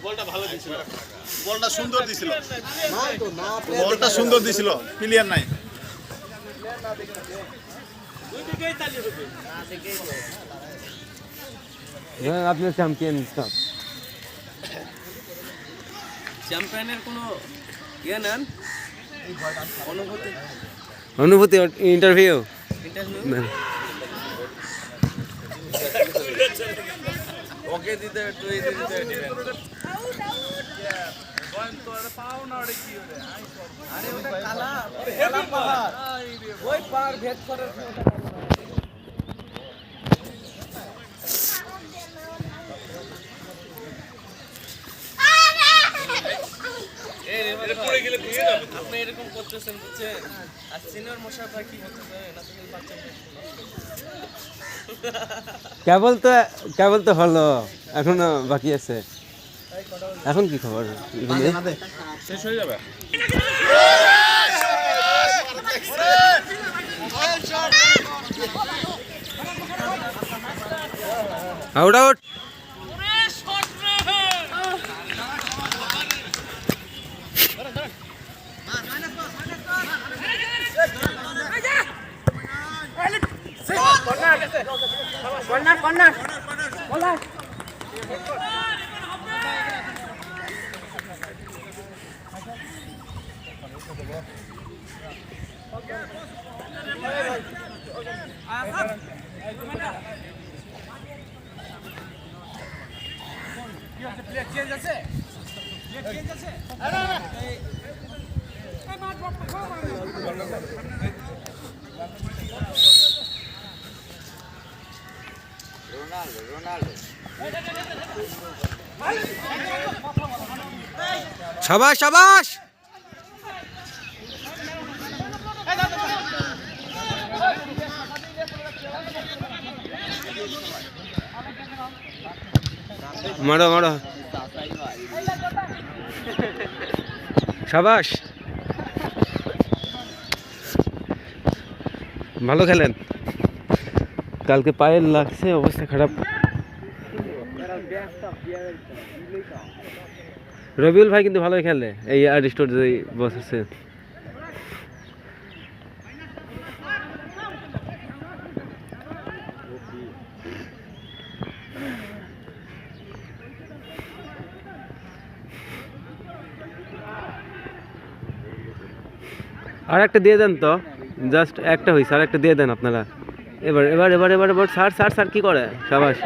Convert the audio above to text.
বলটা ভালো দিছিল, বলটা সুন্দর দিছিল, বলটা সুন্দর দিছিল, ক্লিয়ার নাই। আপনি চ্যাম্পিয়ন সব চ্যাম্পিয়নের কোনো ইয়ে নেন অনুভূতি অনুভূতি ইন্টারভিউ ওকে দিতে তুই দিতে আরে ওটা কালা পাহাড় ওই পাহাড় ভেদ করে আপনি এরকম করতেছেন বুঝছেন আর সিনিয়র মশাই কি করতেছে না তুমি বাচ্চা কেবল তো হলো এখনো বাকি আছে এখন কি খবর শেষ হয়ে যাবে। আউট আউট শাবাশ শাবাশ মারো মারো শাবাশ ভালো খেলেন কালকে পায়ে লাগছে অবস্থা খারাপ রবিউল ভাই কিন্তু ভালোই খেলে এই আরিস্টোর যে বস আছে আর একটা দিয়ে দেন তো জাস্ট একটা হইছে আর একটা দিয়ে দেন আপনারা এবার এবার এবার এবার এবার স্যার স্যার স্যার কি করে শাবাশ